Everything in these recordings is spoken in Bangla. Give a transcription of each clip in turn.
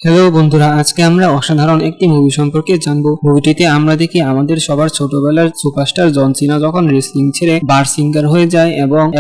হ্যালো বন্ধুরা, আজকে আমরা অসাধারণ একটি মুভি সম্পর্কে জানবো। মুভিটিতে আমরা দেখি আমাদের সবার ছোটবেলার সুপারস্টার জন সিনা যখন রেসলিং ছেড়ে বার সিঙ্গার হয়ে যায়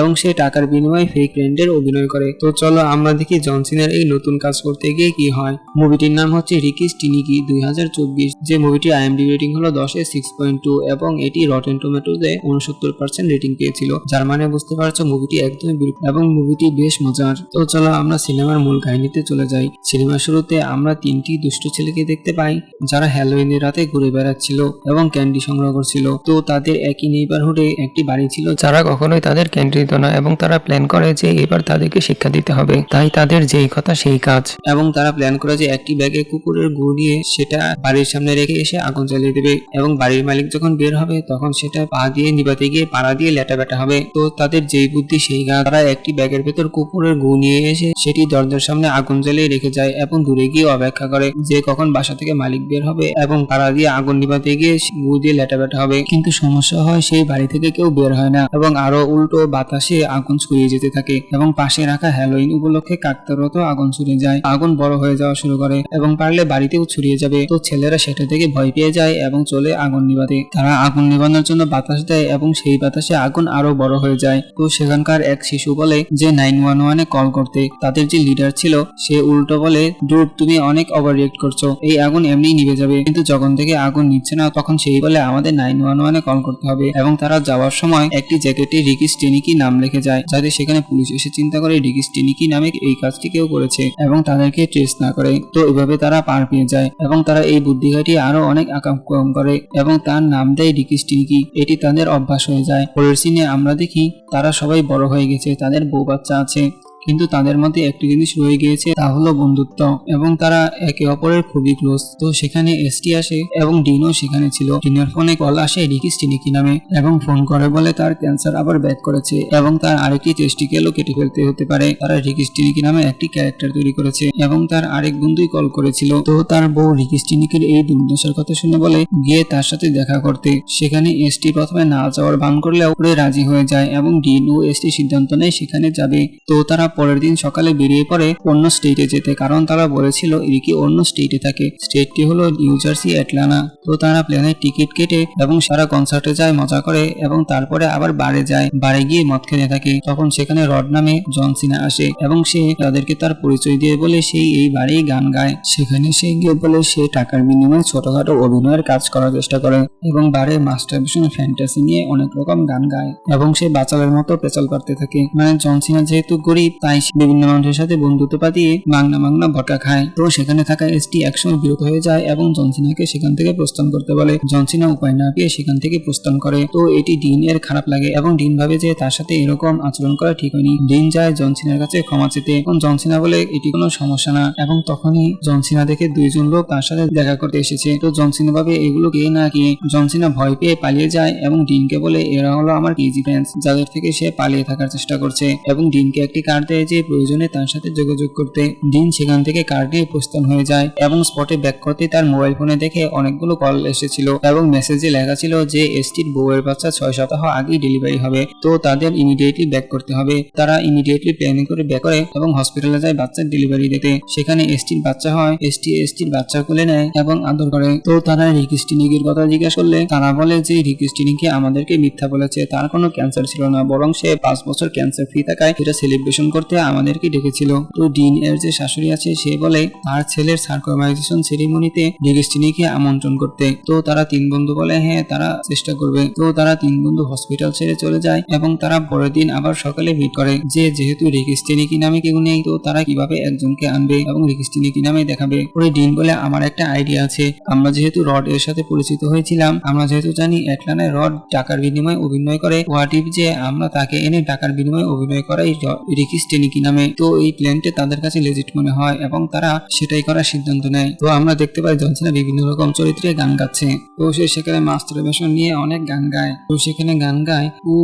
এবং সে টাকার বিনিময়ে ফেক র্যান্ডের অভিনয় করে। তো চলো আমরা দেখি জন সিনার এই নতুন কাজ করতে গিয়ে কি হয়। মুভিটির নাম হচ্ছে রিকিস টিনিকি 2024, যে মুভিটির আইএমডিবি রেটিং হলো 10-এ 6.2 এবং এটি রটেন টমেটোতে 69% রেটিং পেয়েছিল, যার মানে বুঝতে পারছো মুভিটি একদমই এবং মুভিটি বেশ মজার। তো চলো আমরা সিনেমার মূল কাহিনীতে চলে যাই। সিনেমার শুরুতে আমরা তিনটি দুষ্ট ছেলেকে দেখতে পাই যারা হ্যালোইনের রাতে ঘুরে বেড়াচ্ছিল এবং ক্যান্ডি সংগ্রহ করছিল। তো তাদের একই নেইবারহুডে একটি বাড়ি ছিল যারা কখনোই তাদের ক্যান্ডি দিত না এবং তারা প্ল্যান করে যে এবার তাদেরকে শিক্ষা দিতে হবে, তাই তাদের যেই কথা সেই কাজ। এবং তারা প্ল্যান করে যে একটি ব্যাগে কুকুরের গু নিয়ে সেটা বাড়ির সামনে রেখে এসে আগুন জ্বালিয়ে দেবে এবং বাড়ির মালিক যখন বের হবে তখন সেটা পা দিয়ে নিবাতে গিয়ে পাড়া দিয়ে লেটা বেটা হবে। তো তাদের যেই বুদ্ধি সেই কাজ। তারা একটি ব্যাগের ভেতর কুকুরের গু নিয়ে এসে সেটি দরজার সামনে আগুন জ্বালিয়ে রেখে যায় এবং দূরে গিয়ে অপেক্ষা করে যে কখন বাসা থেকে মালিক বের হবে এবং পাড়া দিয়ে আগুন নিভাতে গিয়ে গু দিয়ে লেটা বেটা হবে। কিন্তু সমস্যা হয় সেই বাড়ি থেকে কেউ বের হয় না এবং আরো উল্টো বাতাসে আগুন ছড়িয়ে যেতে থাকে এবং পাশে রাখা হ্যালোইন উপলক্ষে কাকতারত আগুন ছড়িয়ে যায়। আগুন বড় হয়ে যাওয়া শুরু করে এবং পারলে বাড়িতেও ছড়িয়ে যাবে। তো ছেলেরা সেটা থেকে ভয় পেয়ে যায় এবং চলে আগুন নিভাতে। তারা আগুন নিভানোর জন্য বাতাস দেয় এবং সেই বাতাসে আগুন আরো বড় হয়ে যায়। তো সেখানকার এক শিশু বলে যে 911-এ কল করতে। তাদের যে লিডার ছিল সে উল্টো বলে, ডুড তুমি অনেক ওভাররিয়েক্ট করছো, এই আগুন এমনিই নিভে যাবে। কিন্তু যখন থেকে আগুন নিচ্ছে না তখন সেই বলে আমাদের 911-এ কল করতে হবে। এবং তারা যাওয়ার সময় একটি জ্যাকেটে রিকিস টিনিকি নাম লিখে যায় যাতে সেখানে পুলিশ এসে চিন্তা করে রিকিস টিনিকি নামে এই কাজটি কেউ করেছে এবং তাদেরকে ট্রেস না করে। তো এভাবে তারা পার পেয়ে যায় এবং তারা এই বুদ্ধি খাটিয়ে আরো অনেক আকাম করে এবং তার নাম দেয় রিকিস টিনিকি। এটি তাদের অভ্যাস হয়ে যায়। পরের সিনে আমরা দেখি তারা সবাই বড় হয়ে গেছে, তাদের বউ বাচ্চা আছে, কিন্তু তাদের মধ্যে একটি জিনিস রয়ে গিয়েছে, তা হলো বন্ধুত্ব এবং তারা একে অপরের খুবই ক্লোজ। তো সেখানে এসটি আসে এবং ডিনও সেখানে ছিল। ডিনের ফোনে কল আসে রিকিস টিনিকি নামে এবং ফোন করে বলে তার ক্যান্সার আবার ব্যাক করেছে এবং তার আরেকটি টেস্টিকেলও কেটে ফেলতে হতে পারে। তারা রিকিস টিনিকি নামে একটি ক্যারেক্টার তৈরি করেছে এবং তার আরেক বন্ধুই কল করেছিল। তো তার বউ রিকিস টিনিকির এই দুর্দশার কথা শুনে বলে গিয়ে তার সাথে দেখা করতে। সেখানে এসটি প্রথমে না যাওয়ার ভান করলেও ওরে রাজি হয়ে যায় এবং ডিন ও এসটি সিদ্ধান্ত নেয় সেখানে যাবে। তো তারা পরের দিন সকালে বেরিয়ে পড়ে অন্য স্টেটে যেতে, কারণ তারা বলেছিল রিকি অন্য স্টেটে থাকে। স্টেটটি হলো নিউ জার্সি, অ্যাটলান্টা। তো তারা প্লেনের টিকিট কেটে এবং সারা কনসার্টে যায়, মজা করে এবং তারপরে আবার বারে যায়। বারে গিয়ে মদ খেতে থাকে। তখন সেখানে রড নামে জন সিনা আসে এবং সে তাদেরকে তার পরিচয় দিয়ে বলে সেই এই বারেই গান গায়। সেখানে সে গিয়ে বলে সে টাকার বিনিময়ে ছোটখাটো অভিনয়ের কাজ করার চেষ্টা করে এবং বারে মাস্টারবেশন ফ্যান্টাসি নিয়ে অনেক রকম গান গায় এবং সে বাচালের মতো পেচাল পারতে থাকে। মানে জন সিনা যেহেতু গরিব তাই বিভিন্ন মানুষের সাথে বন্ধুত্ব পাতিয়ে মাংনা ভটকা খায়। তো সেখানে থাকা এসটি একসময় বিরত হয়ে যায় এবং জন সিনাকে সেখান থেকে প্রস্থান করতে বলে। জন সিনা উপায় না পেয়ে সেখান থেকে প্রস্থান করে। তো এটি ডিন এর খারাপ লাগে এবং ডিন ভাবে যে তার সাথে এরকম আচরণ করা ঠিক হয়নি। ডিন যায় জন সিনার কাছে ক্ষমা চেতে এবং জন সিনা বলে এটি কোনো সমস্যা না এবং তখনই জন সিনা দেখে দুইজন লোক তার সাথে দেখা করতে এসেছে। তো জন সিনা ভাবে এগুলো কে না কে। জন সিনা ভয় পেয়ে পালিয়ে যায় এবং ডিনকে বলে এরা হলো আমার কেজি ফ্রেন্ডস যাদের থেকে সে পালিয়ে থাকার চেষ্টা করছে এবং ডিনকে একটি কার্ড দেয় যে প্রয়োজনে তার সাথে যোগাযোগ করতে। ডিন সেখান থেকে কার্ড নিয়ে প্রস্থান হয়ে যায় এবং স্পটে ব্যাক করতে তার মোবাইল ফোনে দেখে অনেকগুলো কল এসেছিল এবং মেসেজে লেখা ছিল যে এসটির বউয়ের বাচ্চা 6 সপ্তাহ আগেই ডেলিভারি হবে, তো তাদের ইমিডিয়েটলি ব্যাক করতে হবে। তারা ইমিডিয়েটলি প্ল্যানিং করে ব্যাক করে এবং হসপিটালে যায় বাচ্চার ডেলিভারি দিতে। সেখানে এসটির বাচ্চা হয়, এসটির বাচ্চা কোলে নেয় এবং আদর করে। তো তারা রিকিস টিনিকির কথা জিজ্ঞাসা করলে তারা বলে যে রিকিস টিনিকি আমাদেরকে মিথ্যা বলেছে, তার কোনো ক্যান্সার ছিল না, বরং সে 5 বছর ক্যান্সার ফ্রি থাকায় সেটা সেলিব্রেশন করতে আমাদেরকে ডেকেছিল। তো ডিন এর যে শাশুড়ি আছে সে বলে তার ছেলের সার্কোমাইজেশন সেরিমনিতে রিকিস টিনিকে আমন্ত্রণ করতে। তো তারা তিন বন্ধু বলে হ্যাঁ তারা চেষ্টা করবে। তো তারা তিন বন্ধু হসপিটাল ছেড়ে চলে যায় এবং তারা পরের দিন আবার সকালে মিট করে যে যেহেতু রিকিস টিনিকি নামে কেউ নেই তো তারা কিভাবে একজনকে আনবে এবং রিকিস টিনিকি নামে দেখাবে। পরে ডিন বলে আমার একটা আইডিয়া আছে, আমরা যেহেতু রড এর সাথে পরিচিত হয়েছিলাম, আমরা যেহেতু জানি অ্যাটলান্টায় রড টাকার বিনিময়ে অভিনয় করে, হোয়াট ইফ যে আমরা তাকে এনে টাকার বিনিময়ে অভিনয় করাই রিকিস টিনিকি নামে। তো এই প্ল্যানটা তাদের কাছে লেজিট মনে হয় এবং তারা সেটাই করার সিদ্ধান্ত নেয়। তো আমরা দেখতে পাই জন সিনা বিভিন্ন রকম চরিত্রে গান গাচ্ছে। তো সে সেখানে মাস্টারবেশন নিয়ে অনেক গান গায়। তো সেখানে গান গায় oh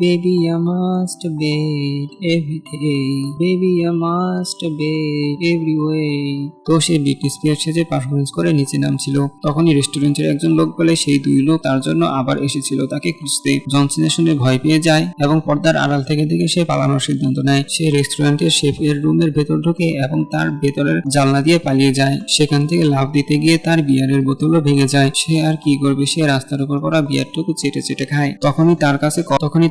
baby I must bet everyday, baby I must bet everyway. তো সে ব্রিটিশ স্পিয়ার সেজে পারফরমেন্স করে নিচে নামছিল। তখনই রেস্টুরেন্টের একজন লোক বলে সেই দুই লোক তার জন্য আবার এসেছিল তাকে খুঁজতে। জন সিনা শুনে ভয় পেয়ে যায় এবং পর্দার আড়াল থেকে দেখে সে পালানোর সিদ্ধান্ত নেয়। সে রেস্টুরেন্টের শেফের রুমের ভেতর ঢোকে এবং তার ভেতরের জানলা দিয়ে পালিয়ে যায়। সেখান থেকে লাফ দিতে গিয়ে তার বিয়ারের বোতলও ভেঙে যায়। সে আর কি করবে, সে রাস্তার উপর পড়া বিয়ারটুকু চেটে চেটে খায়। তখনই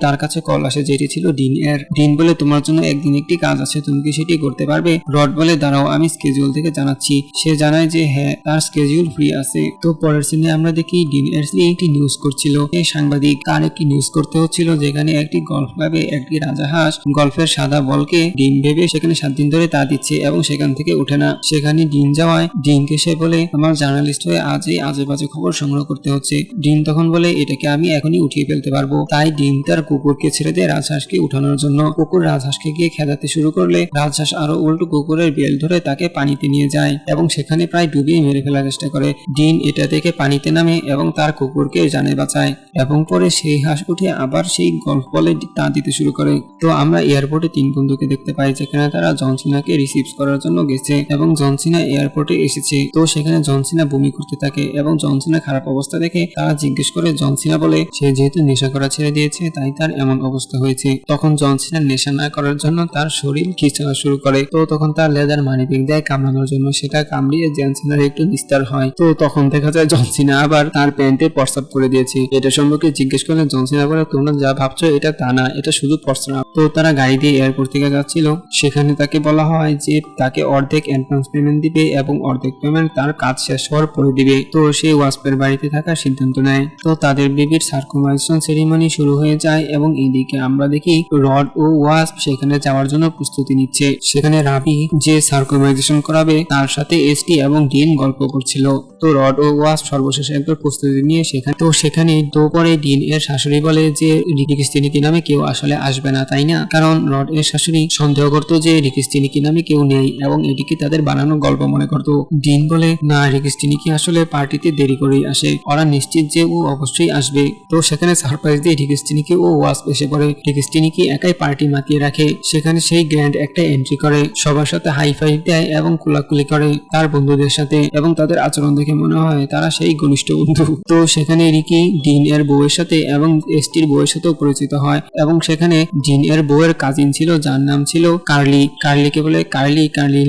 তার কাছে কল আসে, যেটি ছিল ডিন এর। ডিন বলে, তোমার জন্য একদিন একটি কাজ আছে, তুমি কি সেটি করতে পারবে? রড বলে, দাঁড়াও, আমি স্কেজুয়াল থেকে জানাচ্ছি। সে জানায় যে হ্যাঁ, তার স্কেজুয়াল ফ্রি আছে। তো পরের সিনে আমরা দেখি ডিন এরসলি একটি নিউজ করছিল। এই সাংবাদিক তার একটি নিউজ করতে হচ্ছিল, যেখানে একটি গল্ফ ক্লাবে একটি রাজাহাঁস গল্ফের সাদা বলকে ডিম ভেবে সেখানে 7 দিন ধরে তা দিচ্ছে এবং সেখান থেকে উঠে না। সেখানে ডিন যাওয়ায় ডিনকে সে বলে, আমার জার্নালিস্ট হয়ে আজই আজে বাজে খবর সংগ্রহ করতে হচ্ছে। ডিন তখন বলে, এটাকে আমি এখনই উঠিয়ে ফেলতে পারবো। তাই ডিন তার কুকুরকে ছেড়ে দেয় রাজহাঁসকে উঠানোর জন্য। কুকুর রাজহাঁসকে গিয়ে খেদাতে শুরু করলে রাজহাঁস আরো উল্টো কুকুরের বেল ধরে তাকে পানিতে নিয়ে যায় এবং সেখানে প্রায় ডুবিয়ে মেরে ফেলার চেষ্টা করে। ডিন এটা দেখে পানিতে নামে এবং তার কুকুরকে জানে বাঁচায় এবং পরে সেই হাঁস উঠে আবার সেই গল্ফ বলে তা দিতে শুরু করে। তো আমরা এয়ারপোর্টে 3 বন্ধুকে দেখতে পাই, যেখানে তারা জন সিনাকে রিসিভ করার জন্য গেছে এবং জন সিনা এয়ারপোর্টে এসেছে। তো সেখানে জন সিনা বমি করতে থাকে এবং জন সিনা খারাপ অবস্থা দেখে তারা জিজ্ঞেস করে। জন সিনা বলে, সে যেহেতু নেশা করা ছেড়ে দিয়েছে তাই তার এমন অবস্থা হয়েছে। তখন জন সিনা নেশা না করার জন্য তার শরীর খিঁচানো শুরু করে। তো তখন তার লেদার মানিব্যাগ দেয় কামড়ানোর জন্য, সেটা কামড়িয়ে জন সিনার একটু নিস্তার হয়। তো তখন দেখা যায় জন সিনা আবার তার প্যান্টে প্রস্রাব করে দিয়েছে। এটা সম্পর্কে জিজ্ঞেস করলে জন সিনা বলে, তোমরা যা ভাবছো এটা তা না, এটা শুধু প্রস্রাব। তো তারা গাড়ি দিয়ে এয়ারপোর্ট থেকে যাচ্ছিল। সেখানে তাকে বলা হয় যে তাকে অর্ধেক অ্যাডভান্স পেমেন্ট দিবে এবং অর্ধেক পেমেন্ট তার কাজ শেষ হওয়ার পরে দিবে। তো সে ওয়াস্পের বাড়িতে থাকার সিদ্ধান্ত নেয়। তো তাদের বেবির সার্কুমাইজেশন সেরিমনি শুরু হয়ে যায় এবং এইদিকে আমরা দেখি রড ও ওয়াস্প সেখানে যাওয়ার জন্য প্রস্তুতি নিচ্ছে। সেখানে রাবি যে সার্কুমাইজেশন করাবে তার সাথে এসটি এবং ডিন গল্প করছিল। তো রড ও ওয়াস্প সর্বশেষ একবার প্রস্তুতি নিয়ে সেখানে পরে ডিন এর শাশুড়ি বলে যে রিকিস্তিনিকি নামে কেউ আসলে আসবে না, তাই না? কারণ রড এর শাশুড়ি সন্দেহ করতো যে রিকিস্তিনিকি নামে কেউ নেই এবং এটিকে তাদের বানানো গল্প মনে করতো। ডিন বলে, না, রিকিস্তিনিকি আসলে পার্টিতে দেরি করেই আসে, ওরা নিশ্চিত যে ও অবশ্যই আসবে। তো সেখানে সারপ্রাইজ দিয়ে রিকিস্তিনিকি ও ওয়াস্প এসে পড়ে। রিকিস্তিনিকি একাই পার্টি মাতিয়ে রাখে। সেখানে সেই গ্র্যান্ড একটা এন্ট্রি করে, সবার সাথে হাই ফাইভ দেয় এবং কুলাকুলি করে তার বন্ধুদের সাথে এবং তাদের আচরণ দেখে মনে হয় তারা সেই ঘনিষ্ঠ বন্ধু। তো সেখানে রিকি ডিন এর বউয়ের সাথে এবং এসটির বউয়ের সাথেও পরিচিত হয় এবং সেখানে ডিন এর বউয়ের কাজিন ছিল যার নাম ছিল কার্লি। কার্লিকে বলে, Curly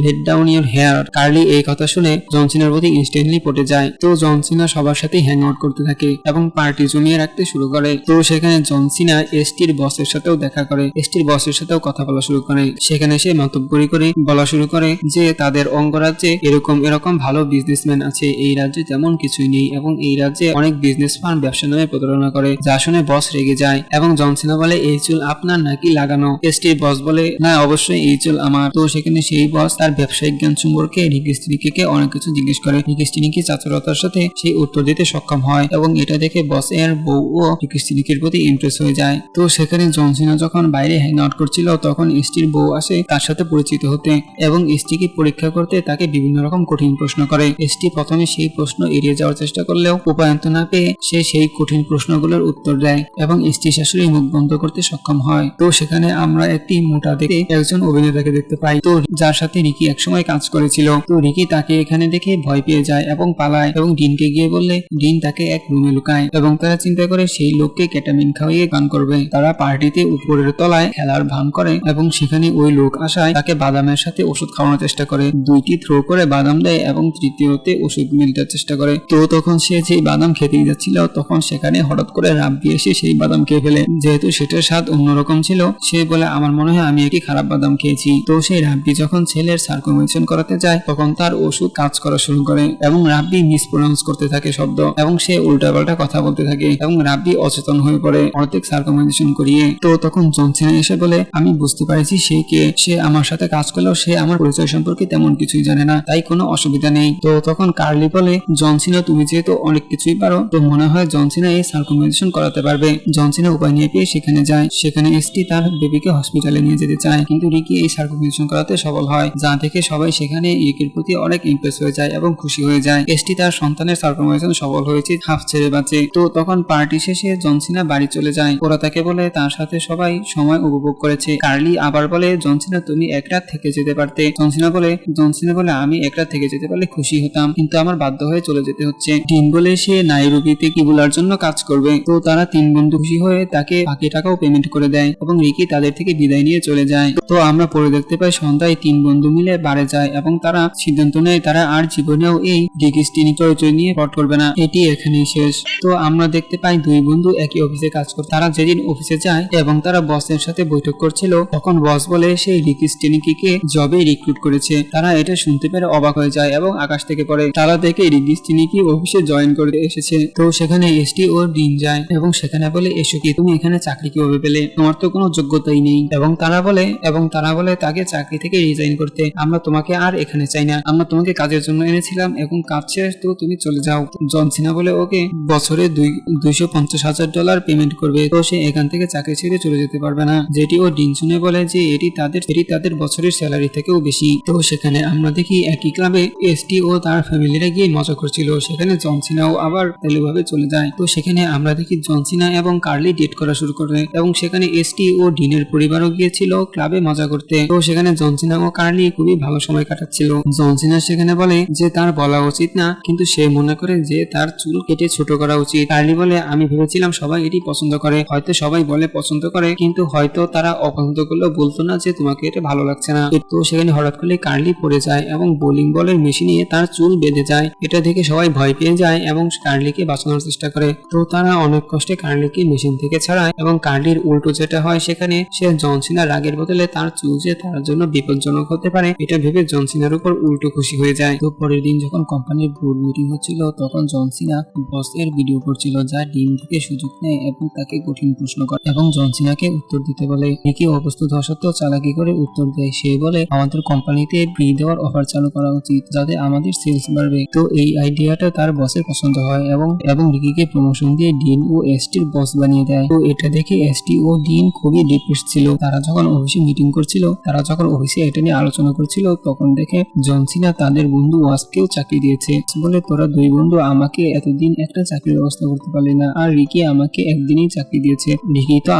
let down your hair. Curly এই কথা শুনে জন সিনার প্রতি ইনস্ট্যান্টলি পটে যায়। তো জন সিনা সবার সাথে হ্যাং আউট করতে থাকে এবং পার্টি জমিয়ে রাখতে শুরু করে। তো সেখানে জন সিনা এসটির বসের সাথেও দেখা করে, এসটির বসের সাথেও কথা বলা শুরু করে। সেখানে সে মাতব্বরি করে বলা শুরু করে যে তাদের অঙ্গরাজ্যে এরকম ভালো বিজনেসম্যান আছে, এই রাজ্যে তেমন কিছুই নেই এবং এই রাজ্যে অনেক বিজনেস ফার্ম ব্যবসা নামে প্রতারণা করে। যা শুনে বস রেগে যায় এবং জন সিনা বলে, এই চুল আপনার নাকি লাগানো? এসটির বস বলে, না, অবশ্যই এই চুল আমার। তো সেখানে সেই বস তার ব্যবসায়িক জ্ঞান সম্পর্কে রিকিস্তিনিকে অনেক কিছু জিজ্ঞেস করে। রিকিস্তিনিকি চাতুরতার সাথে সেই উত্তর দিতে সক্ষম হয় এবং এটা দেখে বস এর বউ ও রিকিস্তিনিকের প্রতি ইমপ্রেস হয়ে যায়। তো সেখানে জন সিনা যখন বাইরে হ্যাং আউট করছিল তখন এসটির বউ আসে তার সাথে পরিচিত হতে এবং এসটিকে পরীক্ষা করতে তাকে বিভিন্ন রকম কঠিন প্রশ্ন করে। এসটি প্রথমে সেই প্রশ্ন এড়িয়ে যাওয়ার চেষ্টা করলেও উপায়ন্ত না পেয়ে সে সেই কঠিন প্রশ্নগুলোর উত্তর দেয় এবং এসটি শাশুড়ি মুখ বন্ধ করতে সক্ষম হয়। তো সেখানে আমরা একটি মোটা দেখে একজন অভিনেতাকে দেখতে পাই, তো যার সাথে রিকি একসময় কাজ করেছিল। তো রিকি তাকে এখানে দেখে ভয় পেয়ে যায় এবং পালায় এবং ডিনকে গিয়ে বললে ডিন তাকে এক রুমে লুকায় এবং তারা চিন্তা করে সেই লোককে কেটামিন খাওয়িয়ে গান করবে। তারা পার্টিতে উপরের তলায় খেলার ভান করে এবং সেখানে ওই লোক আসায় তাকে বাদামের সাথে ওষুধ খাওয়ানোর চেষ্টা করে। 2টি থ্রো করে বাদাম দেয় এবং তৃতীয়তে ওষুধ মিলতে চেষ্টা করে। তো তখন সে যে বাদাম খেতেই যাচ্ছিল তখন সেখানে হঠাৎ করে রাব্বি এসে সেই বাদাম খেয়ে ফেলে। যেহেতু সেটার স্বাদ অন্যরকম ছিল, সে বলে, আমার মনে হয় আমি একটি খারাপ বাদাম খেয়েছি। তো সেই রাব্বি যখন ছেলের সার্কুমেশন করাতে যায় তখন তার ওষুধ কাজ করা শুরু করে এবং রাব্বি মিসপ্রোনাউন্স করতে থাকে শব্দ এবং সে উল্টাপাল্টা কথা বলতে থাকে এবং রাব্বি অচেতন হয়ে পড়ে অর্ধেক সার্কুমেশন করিয়ে। তো তখন জন সিনা এসে বলে, আমি বুঝতে পারছি সে কে, সে আমার সাথে কাজ করলেও সে আমার পরিচয় সম্পর্কে তেমন কিছুই জানে না, তাই কোনো অসুবিধা নেই। তো তখন কার্লি বলে, জন সিনা তুমি যেহেতু অনেক কিছুই পারো তো মনে হয় জন সিনা এই সার্কুমেশন করাতে পারবে। জন সিনা উপায় নিয়ে পেয়ে সেখানে যায়। সেখানে এসটি তার বেবিকে হসপিটালে নিয়ে যেতে চায় কিন্তু রিকি এই সার্কুমেশন করাতে সফল হয়, যা দেখে সবাই সেখানে রিকির প্রতি অনেক ইমপ্রেস হয়ে যায় এবং খুশি হয়ে যায়। এসটি তার সন্তানের সার্কুমেশন সফল হয়েছে, হাফ ছেড়ে বাঁচে। তো তখন পার্টি শেষে জন সিনা বাড়ি চলে যায়। ওরা তাকে বলে তার সাথে সবাই সময় উপভোগ করেছে। কার্লি আবার বলে, জন সিনা তুমি এক রাত থেকে যেতে পারতে। জন সিনা বলে আমি এক রাত থেকে যেতে পারলে খুশি হতাম কিন্তু আমার বাধ্য হয়ে চলে যেতে হচ্ছে। ডিন বলে সে নাইরোবিতে কিবুলার জন্য কাজ করবে। তো তারা 3 বন্ধু খুশি হয়ে তাকে বাকি টাকাও পেমেন্ট করে দেয় এবং রিকি তাদের থেকে বিদায় নিয়ে চলে যায়। তো আমরা পরে দেখতে পাই সন্ধ্যায় 3 বন্ধু মিলে বারে যায় এবং তারা সিদ্ধান্ত নেয় তারা আর জীবনেও এই রিকি স্টিনি চরিত্র নিয়ে প্লট করবে না। এটি এখানেই শেষ। তো আমরা দেখতে পাই 2 বন্ধু একই অফিসে কাজ করে। তারা যেদিন অফিসে যায় এবং তারা বসের সাথে বৈঠক করছিল, তখন বস বলে সেই রিকি স্টিনিকে জবে রিক্রুট করেছে। তারা এটা শুনতে পেরে অবাক হয়ে যায় এবং আকাশ থেকে পড়ে। তারা দেখে রিকি স্টিনিকে অফিসে জয়েন করতে এসেছে। তো সেখানে এসটি ও ডিন যায় এবং সেখানে বলে, এসো কি তুমি এখানে চাকরি কিভাবে পেলে, তোমার তো কোনো যোগ্যতাই নেই। এবং তারা বলে তাকে চাকরি থেকে রিজাইন করতে। আমরা তোমাকে আর এখানে চাই না, আমরা তোমাকে কাজের জন্য এনেছিলাম এবং কাজ শেষ তো তুমি চলে যাও। জন সিনা বলে ওকে বছরে $250,000 পেমেন্ট করবে, তো সে এখান থেকে চাকরি ছেড়ে চলে যেতে পারবে না। যেটি ও ডিন শুনে বলে যে এটি তাদের বছরের স্যালারি থেকেও বেশি। তো সেখানে আমরা দেখি একই ক্লাবে এসটি ও তার ফ্যামিলিরা গিয়ে মজা করছিল। সেখানে জন সিনাও আবার তেলুভাবে চলে যায়। তো সেখানে আমরা দেখি জন সিনা এবং কার্লি ডেট করা শুরু করে এবং সেখানে এসটি ও ডিনের পরিবারও গিয়েছিল ক্লাবে মজা করতে। তো সেখানে জন সিনা ও কার্লি খুবই ভালো সময় কাটাচ্ছিল। জন সিনা সেখানে বলে যে তার বলা উচিত না, কিন্তু সে মনে করে যে তার চুল কেটে ছোট করা উচিত। কার্লি বলে আমি ভেবেছিলাম সবাই এটি পছন্দ করে, হয়তো সবাই বলে পছন্দ করে, কিন্তু হয়তো তারা অপছন্দ করলেও বলতো না যে তোমাকে এটা ভালো লাগছে না। তো সেখানে হঠাৎ করে কার্লি পড়ে যায় এবং বোলিং বলের মেশিনে তার চুল বেঁধে যায়। এটা দেখে সবাই ভয় পেয়ে যায় এবং কার্লিকে বাঁচানোর চেষ্টা করে। তো তারা অনেক কষ্টে কার্লিকে মেশিন থেকে ছাড়ায় এবং কার্লির উল্টো যেটা হয়, সেখানে সে জন সিনার রাগের বদলে তার চুল যে তার জন্য বিপজ্জনক হতে পারে এটা ভেবে জন সিনার উপর উল্টো খুশি হয়ে যায়। তো পরের দিন যখন কোম্পানির বোর্ড মিটিং হচ্ছিল, তখন জন সিনা বস এর ভিডিও করছিল, যা ডিন থেকে সুযোগ নেয় এবং তাকে কঠিন প্রশ্ন করে এবং জন সিনাকে উত্তর দিতে বলে। রিকি অপ্রস্তুত হওয়া সত্ত্বেও চালাকি করে উত্তর দেয়। সে বলে আমাদের কোম্পানিতে ফ্রি দেওয়ার অফার চালু করা উচিত যাতে আমাদের সেলস বাড়বে। তো এই আইডিয়াটা তার বসের পছন্দ হয় এবং রিকিকে প্রমোশন দিয়ে ডিন ও এসটির বস বানিয়ে দেয়। তো এটা দেখে এসটি ও ডিন খুবই ডিপ্রেস ছিল। তারা যখন অফিসে মিটিং করছিল, এটা নিয়ে আলোচনা করছিল, তখন দেখে জন সিনা তাদের বন্ধু ওয়াসকেও চাকরি দিয়েছে। বলে তোরা 2 বন্ধু আমাকে এতদিন একটা চাকরির ব্যবস্থা করতে পারলি না, আর রিকি আমাকে একদিনই চাকরি দিয়েছে। রিকি তো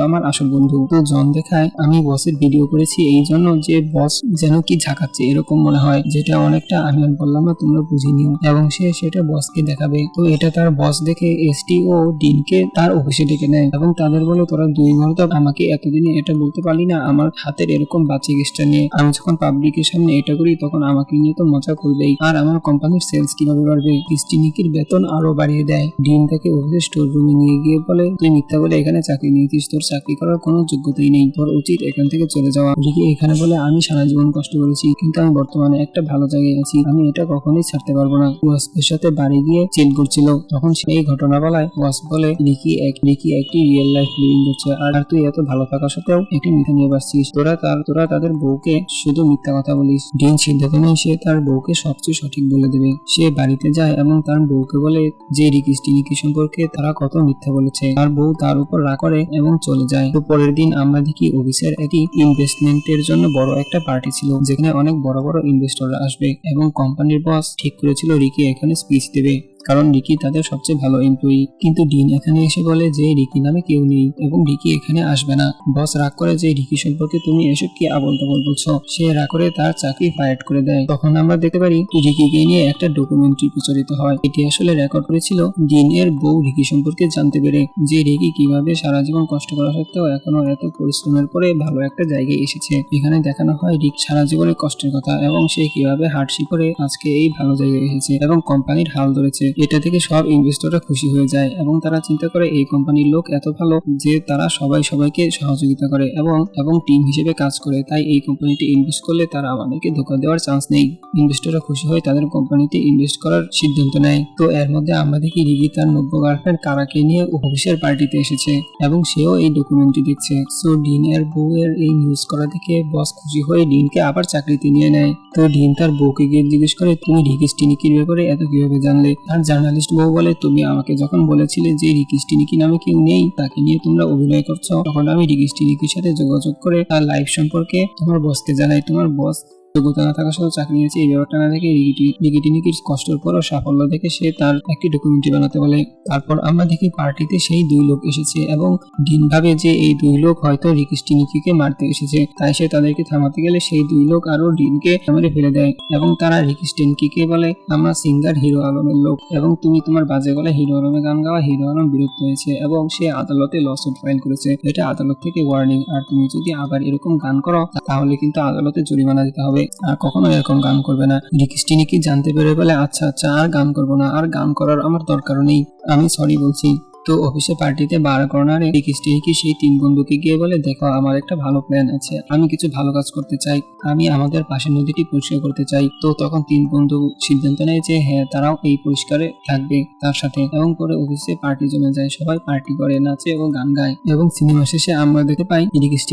আমার আসল বন্ধু। তো জন দেখায় আমি বসের ভিডিও করেছি এই জন্য যে বস যেন কি ঝাঁকাচ্ছে এরকম মনে হয়, যেটা অনেকটা আমি বললাম না, তোমরা বুঝে নিও। এবং সে সেটা বসকে দেখাবে। তো এটা তার বস দেখে এসটি ও ডিনকে তার অফিসে ডেকে নেয় এবং তাদের বলে তোরা 2 ঘন্টা আমাকে এতদিনে এটা বলতে পারলি না আমার হাতের এরকম বাচ্চা গেস্টটা নিয়ে। আমি যখন পাবলিকের সামনে এটা করি তখন আমাকে নিয়ে তো মজা করবেই, আর আমার কোম্পানির সেলস কিভাবে বাড়বে। ক্রিস্টিনিকির বেতন আরো বাড়িয়ে দেয়। ডিন তাকে অফিসের স্টোর রুমে নিয়ে গিয়ে বলে তুই মিথ্যা বলে এখানে চাকরি নিয়েছিস, তোর চাকরি করার কোনো যোগ্যতাই নেই, তোর উচিত এখান থেকে চলে যাওয়া। রিকি এখানে বলে আমি সারা জীবন কষ্ট করেছি, কিন্তু আমি বর্তমানে একটা ভালো জায়গায় আছি, আমি এটা কখনোই ছাড়তে পারবো না। ওয়াসপের সাথে বাড়ি গিয়ে চিল করছিল, তখন সেই ঘটনা বলায় ওয়াস বলে রিকি একটি রিয়েল লাইফ লিভিং করছে, আর তুই এত ভালো থাকা সত্ত্বেও একটি মিথ্যা নিয়ে বাসছিস। তোরা তাদের বউকে শুধু মিথ্যা কথা বলিস। ডিন সিদ্ধান্ত নেয় সে তার বউকে সবচেয়ে সঠিক বলে দেবে। সে বাড়িতে যায় এবং তার বউকে বলে যে রিকি স্টিনিকি সম্পর্কে তারা কত মিথ্যা বলেছে। তার বউ তার উপর রাগ করে এবং চলে যায়। তো পরের দিন আমরা দেখি অফিসের একটি ইনভেস্টমেন্টের জন্য বড় একটা পার্টি ছিল, যেখানে অনেক বড় বড় ইনভেস্টররা আসবে এবং কোম্পানির বস ঠিক করেছিল রিকি এখানে স্পিচ দেবে, কারণ রিকি তাদের সবচেয়ে ভালো এমপ্লয়ি। কিন্তু ডিন এখানে এসে বলে যে রিকি নামে কেউ নেই এবং রিকি এখানে আসবে না। বস রাগ করে যে রিকি সম্পর্কে তুমি এসব কি আবল তাবল বলছো। সে রাগ করে তার চাকরি ফায়ার করে দেয়। তখন আমরা দেখতে পারি রিকিকে নিয়ে একটা ডকুমেন্টারি প্রচারিত হয়। এটি আসলে রেকর্ড করেছিল ডিনের বউ রিকি সম্পর্কে জানতে পেরে, যে রিকি কিভাবে সারা জীবন কষ্ট করা সত্ত্বেও এখনো এত পরিশ্রমের পরে ভালো একটা জায়গায় এসেছে। এখানে দেখানো হয় রিক সারা জীবনের কষ্টের কথা এবং সে কিভাবে হার্ডশিপ করে আজকে এই ভালো জায়গায় এসেছে এবং কোম্পানির হাল ধরেছে। এটা থেকে সব ইনভেস্টররা খুশি হয়ে যায় এবং তারা চিন্তা করে এই কোম্পানির লোক এত ভালো যে তারা সবাইকে সহযোগিতা করে এবং টিম হিসেবে কাজ করে, তাই এই কোম্পানিতে ইনভেস্ট করলে তারা আমাদেরকে ধোঁকা দেওয়ার চান্স নেই। ইনভেস্টররা খুশি হয়ে তাদের কোম্পানিতে ইনভেস্ট করার সিদ্ধান্ত নেয়। তো এর মধ্যে আমরা দেখি রিকি তার নব্য গার্লফ্রেন্ড কারাকে নিয়ে অফিসের পার্টিতে এসেছে এবং সেও এই ডকুমেন্টারি দেখছে। সো ডিনের বউয়ের এই নিউজ করা দেখে বস খুশি হয়ে ডিনকে আবার চাকরিতে নিয়ে নেয়। তো ডিন তার বউকে গিয়ে জিজ্ঞেস করে তুমি রিকি স্টিনিকির ব্যাপারে এত কিভাবে জানলে। আর জার্নালিস্ট বউ বলে তুমি আমাকে যখন বলেছিলে যে রিকি স্টিনিকি নামে কেউ নেই, তাকে নিয়ে তোমরা অভিনয় করছো, তখন আমি রিকি স্টিনিকির সাথে যোগাযোগ করে তার লাইফ সম্পর্কে তোমার বসকে জানাই। তোমার বস যোগ্যতা না থাকা সত্ত্বেও চাকরি নিয়েছে। এই ব্যাপারটা না দেখে নিকির কষ্টের পর ও সাফল্য দেখে সে তার একটি ডকুমেন্টারি বানাতে বলে। তারপর আমরা দেখি পার্টিতে সেই 2 লোক এসেছে এবং ডিন ভাবে যে এই 2 লোক হয়তো নিকিকে মারতে এসেছে, তাই সে তাদেরকে থামাতে গেলে সেই 2 লোক আরো ডিনকে মেরে ফেলে দেয় এবং তারা নিকিকে বলে, আমরা সিঙ্গার হিরো আলমের লোক এবং তুমি তোমার বাজে গলায় হিরো আলমের গান গাওয়া। হিরো আলম বিরক্ত হয়েছে এবং সে আদালতে লসুট ফাইল করেছে। এটা আদালত থেকে ওয়ার্নিং, আর তুমি যদি আবার এরকম গান করো তাহলে কিন্তু আদালতে জরিমানা দিতে হবে, আর কখনো এরকম গান করবে না। নিকি জানতে পেরে বলে, আচ্ছা আচ্ছা আর গান করবো না, আর গান করার আমার দরকারও নেই, আমি সরি বলছি। তো অফিসে পার্টিতে বার কর্নারে নিকি সেই 3 বন্ধুকে গিয়ে বলে, দেখো আমার একটা ভালো প্ল্যান আছে, আমি কিছু ভালো কাজ করতে চাই, আমি আমাদের পাশের নদীটি পরিষ্কার করতে চাই। তো তখন 3 বন্ধু সিদ্ধান্ত নেয় যে হ্যাঁ তারাও এই পরিষ্কারে থাকবে তার সাথে, এবং পরে অফিসে পার্টি জমে যায়, সবাই পার্টি করে, নাচে ও গান গায়। এবং সিনেমা শেষে আমরা দেখতে পাই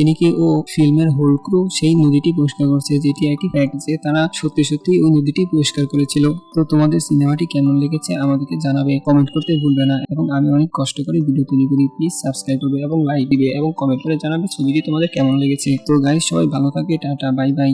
নিকি ও ফিল্মের হোল ক্রু সেই নদীটি পরিষ্কার করছে, যেটি একটি ফ্যাক্ট যে তারা সত্যি সত্যি ওই নদীটি পরিষ্কার করেছিল। তো তোমাদের সিনেমাটি কেমন লেগেছে আমাদেরকে জানাবে, কমেন্ট করতে ভুলবে না। এবং আমি অনেক কষ্ট করে ভিডিও তৈরি করি, প্লিজ সাবস্ক্রাইব করবে এবং লাইক দিবে এবং কমেন্ট করে জানাবে ছবিটি তোমাদের কেমন লেগেছে। তো গাইস সবাই ভালো থাকে, টাটা বাই বাই।